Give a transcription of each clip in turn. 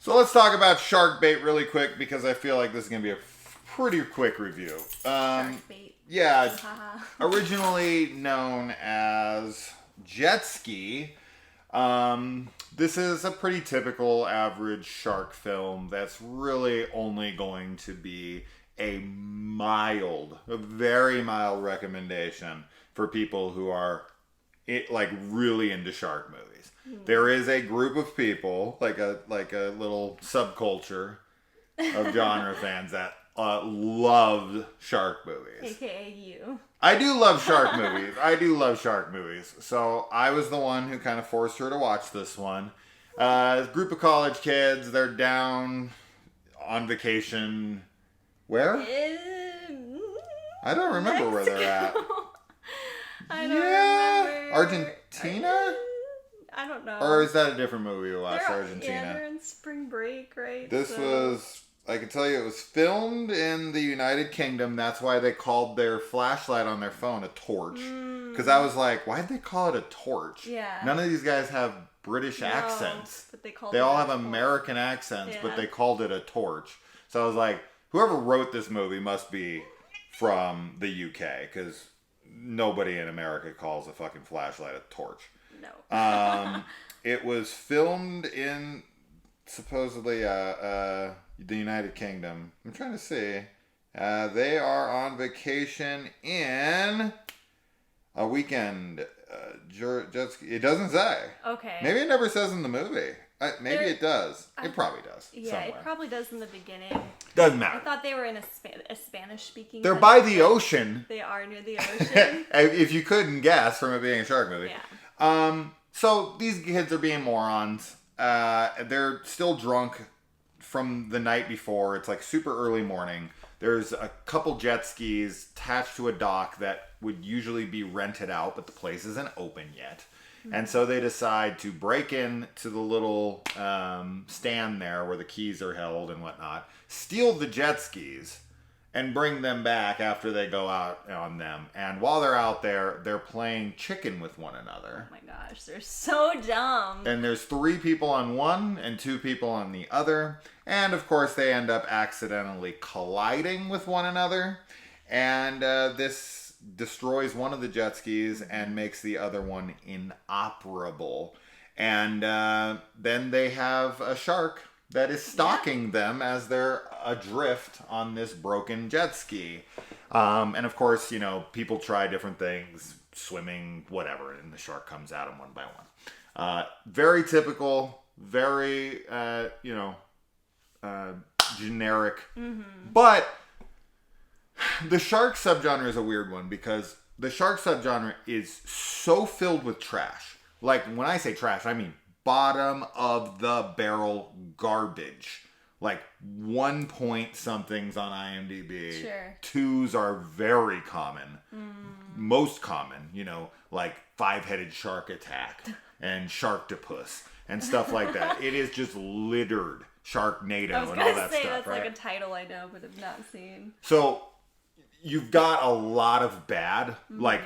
So let's talk about shark bait really quick because I feel like this is going to be a pretty quick review. Shark bait. Yeah, originally known as jet ski. This is a pretty typical average shark film that's really only going to be a very mild recommendation for people who are really into shark movies. There is a group of people, like a little subculture of genre fans that loved shark movies. AKA you. I do love shark movies. So I was the one who kind of forced her to watch this one. Group of college kids, they're down on vacation. Where? I don't remember where they're at. I don't remember. Argentina? I don't know. Or is that a different movie we watched, Argentina? Yeah, they're in spring break, right? This was, I can tell you, it was filmed in the United Kingdom. That's why they called their flashlight on their phone a torch. Because I was like, why'd they call it a torch? Yeah. None of these guys have British accents. But they all have American accents, but they called it a torch. So I was like, whoever wrote this movie must be from the UK, because nobody in America calls a fucking flashlight a torch. No. It was filmed in supposedly the United Kingdom. I'm trying to see. They are on vacation in a weekend. It doesn't say. Okay. Maybe it never says in the movie. Maybe it does. It probably does. Yeah, somewhere. it probably does in the beginning. Doesn't matter. I thought they were in a Spanish-speaking They're country. by the ocean. They are near the ocean. If you couldn't guess from it being a shark movie. Yeah. So these kids are being morons. They're still drunk from the night before. It's like super early morning. There's a couple jet skis attached to a dock that would usually be rented out, but the place isn't open yet. And so they decide to break in to the little stand there where the keys are held and whatnot, steal the jet skis, and bring them back after they go out on them. And while they're out there, they're playing chicken with one another. Oh my gosh, they're so dumb. And there's 3 people on one and 2 people on the other. And of course, they end up accidentally colliding with one another. And this destroys one of the jet skis and makes the other one inoperable. And then they have a shark that is stalking them as they're adrift on this broken jet ski. And of course, people try different things, swimming, whatever, and the shark comes at them one by one. Very typical, very, generic. Mm-hmm. But the shark subgenre is a weird one because the shark subgenre is so filled with trash. Like, when I say trash, I mean bottom of the barrel garbage. Like 1 point somethings on IMDb. Sure. 2s are very common. Most common, like 5-headed shark attack and Sharktopus and stuff like that. It is just littered. Sharknado and all that stuff. That's right? like a title I know but have not seen. So you've got a lot of bad, like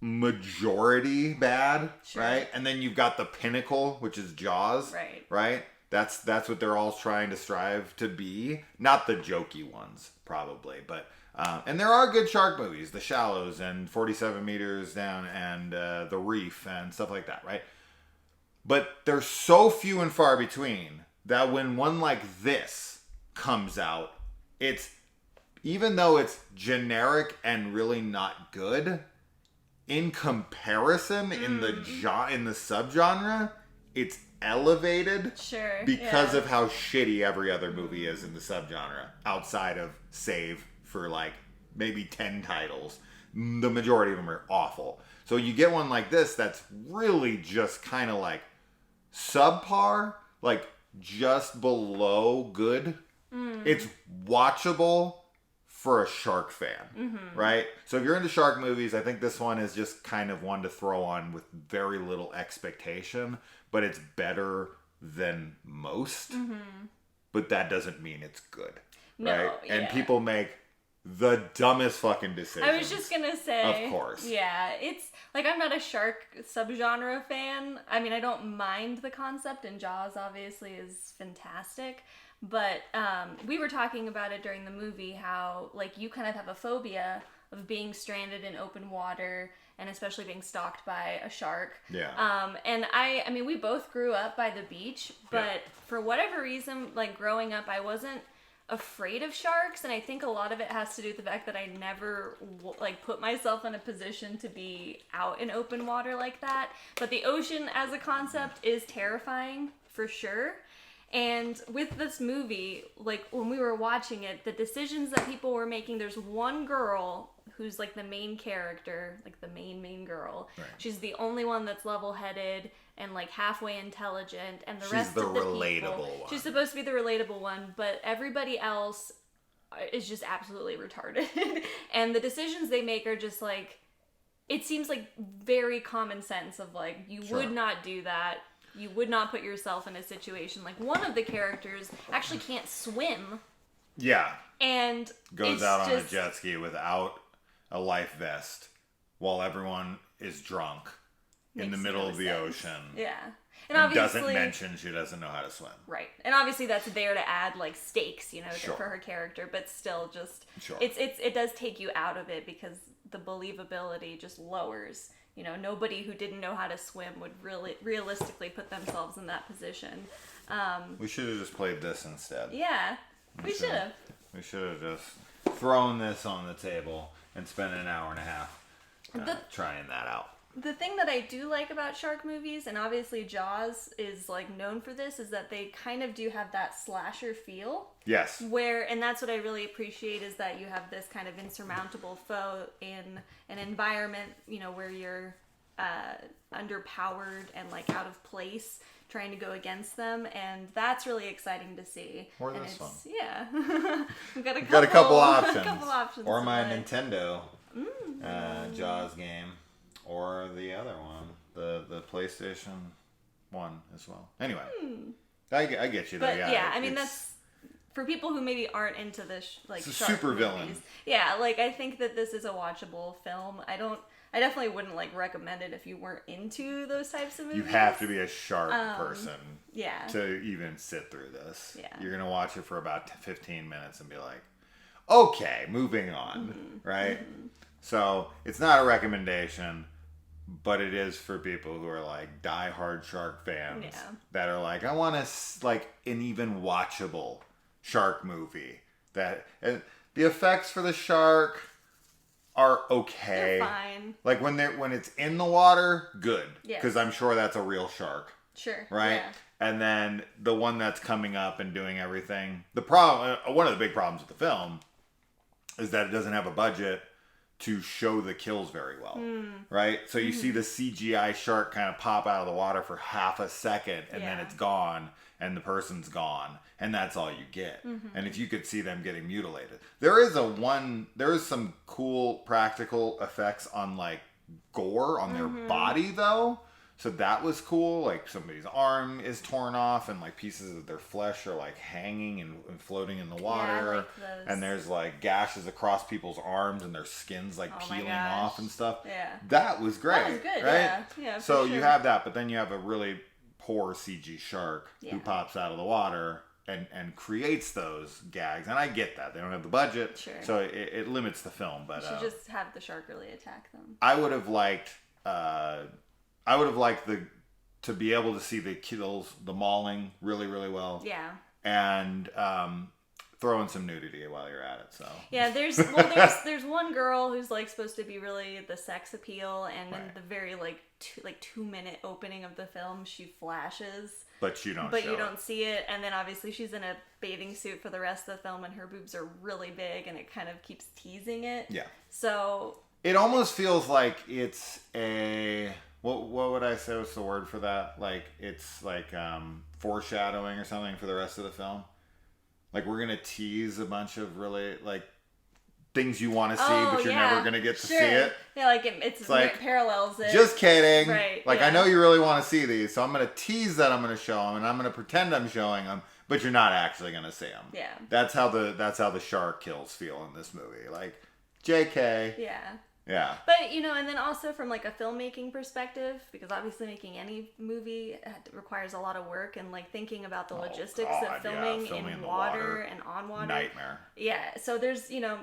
majority bad, right? And then you've got the pinnacle, which is Jaws, right? That's what they're all trying to strive to be. Not the jokey ones, probably, but and there are good shark movies, The Shallows and 47 Meters Down and The Reef and stuff like that, right? But they're so few and far between that when one like this comes out, even though it's generic and really not good, in comparison in the subgenre, it's elevated because of how shitty every other movie is in the subgenre, outside of save for like maybe 10 titles. The majority of them are awful. So you get one like this that's really just kind of like subpar, like just below good. It's watchable for a shark fan, right? So if you're into shark movies, I think this one is just kind of one to throw on with very little expectation, but it's better than most. But that doesn't mean it's good, right? And people make the dumbest fucking decision. I was just gonna say, of course. Yeah, it's like I'm not a shark subgenre fan. I mean, I don't mind the concept, and Jaws obviously is fantastic. But we were talking about it during the movie, how like you kind of have a phobia of being stranded in open water, and especially being stalked by a shark. Yeah. And I mean, we both grew up by the beach, but for whatever reason, like growing up, I wasn't afraid of sharks, and I think a lot of it has to do with the fact that I never like put myself in a position to be out in open water like that. But the ocean as a concept is terrifying for sure. And with this movie, like when we were watching it, the decisions that people were making, there's one girl who's like the main character, like the main girl. Right. She's the only one that's level-headed and like halfway intelligent, and the rest of the people, one. She's supposed to be the relatable one, but everybody else is just absolutely retarded. And the decisions they make are just like, it seems like very common sense of like, you would not do that. You would not put yourself in a situation like one of the characters actually can't swim. Yeah. And goes out on a jet ski without a life vest while everyone is drunk in the middle of the ocean. Yeah. And obviously doesn't mention she doesn't know how to swim. Right. And obviously that's there to add like stakes, you know, for her character, but still just it does take you out of it because the believability just lowers. You know, nobody who didn't know how to swim would really realistically put themselves in that position. We should have just played this instead. Yeah, we should have. We should have just thrown this on the table and spent an hour and a half trying that out. The thing that I do like about shark movies, and obviously Jaws is like known for this, is that they kind of do have that slasher feel. Yes. And that's what I really appreciate, is that you have this kind of insurmountable foe in an environment, you know, where you're underpowered and like out of place, trying to go against them, and that's really exciting to see. Or this one. Yeah. We've got a couple options. A couple options. Or my Nintendo Jaws game. Or the other one, the PlayStation 1 as well. Anyway, I get you though. But yeah, I mean that's for people who maybe aren't into this like shark super movies. Villain. Yeah, like I think that this is a watchable film. I definitely wouldn't like recommend it if you weren't into those types of movies. You have to be a shark person, to even sit through this. Yeah, you're gonna watch it for about 15 minutes and be like, okay, moving on, right? So it's not a recommendation. But it is for people who are like diehard shark fans that are like, I want like an even watchable shark movie. That the effects for the shark are okay. They're fine. Like when it's in the water, good. Yes. Because I'm sure that's a real shark. Sure. Right. Yeah. And then the one that's coming up and doing everything. The problem, one of the big problems with the film, is that it doesn't have a budget to show the kills very well, right? So you see the CGI shark kind of pop out of the water for half a second, and then it's gone, and the person's gone, and that's all you get. And if you could see them getting mutilated, there is some cool practical effects on like gore on their body though. So that was cool. Like somebody's arm is torn off and like pieces of their flesh are like hanging and floating in the water. Yeah, I like those. And there's like gashes across people's arms and their skin's like peeling off and stuff. Yeah. That was great. That was good, right? Yeah, so you have that, but then you have a really poor CG shark who pops out of the water and creates those gags. And I get that. They don't have the budget. Sure. So it limits the film. But you should just have the shark really attack them. I would have liked to be able to see the kills, the mauling really, really well. Yeah. And throw in some nudity while you're at it. So yeah, there's one girl who's like supposed to be really the sex appeal, and in the very like 2-minute opening of the film, she flashes. But you don't. But you don't see it, and then obviously she's in a bathing suit for the rest of the film, and her boobs are really big, and it kind of keeps teasing it. Yeah. So. It almost feels like it's a what would I say was the word for that? Like it's like foreshadowing or something for the rest of the film. Like we're gonna tease a bunch of really like things you want to see, but you're never gonna get to see it. Yeah, like it's like parallels it. Just kidding. Right. Like I know you really want to see these, so I'm gonna tease that I'm gonna show them, and I'm gonna pretend I'm showing them, but you're not actually gonna see them. Yeah. That's how the shark kills feel in this movie. Like, JK. Yeah. Yeah. But, you know, and then also from like a filmmaking perspective, because obviously making any movie requires a lot of work, and like thinking about the logistics of filming in water and on water. Nightmare. Yeah. So there's, you know,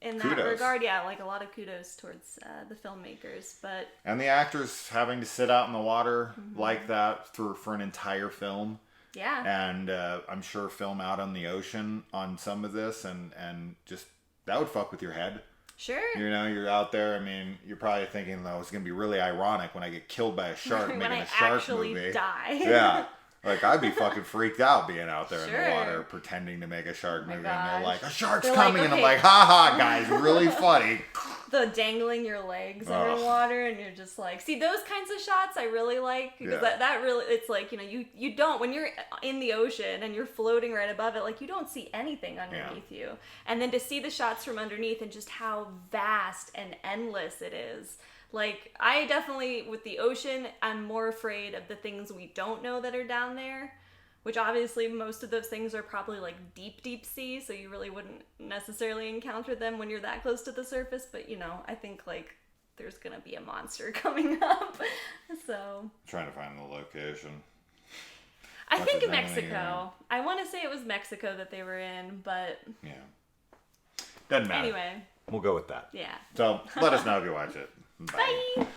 in that regard, yeah, like a lot of kudos towards the filmmakers, but... And the actors having to sit out in the water like that for an entire film. Yeah. And I'm sure film out on the ocean on some of this, and just, that would fuck with your head. Sure. You know, you're out there, I mean, you're probably thinking, though, it's going to be really ironic when I get killed by a shark making a shark movie. When I actually die. Yeah. Like, I'd be fucking freaked out being out there in the water pretending to make a shark movie. And they're like, a shark's coming. And I'm like, ha, guys, really funny. The dangling your legs underwater, and you're just like, see, those kinds of shots I really like, because that really, it's like, you know, you don't, when you're in the ocean and you're floating right above it, like, you don't see anything underneath you. And then to see the shots from underneath and just how vast and endless it is. Like, I definitely, with the ocean, I'm more afraid of the things we don't know that are down there, which obviously most of those things are probably like deep, deep sea, so you really wouldn't necessarily encounter them when you're that close to the surface, but, you know, I think, like, there's gonna be a monster coming up, so... I'm trying to find the location. I think Mexico. I want to say it was Mexico that they were in, but... Yeah. Doesn't matter. Anyway. We'll go with that. Yeah. So, let us know if you watch it. Bye. Bye.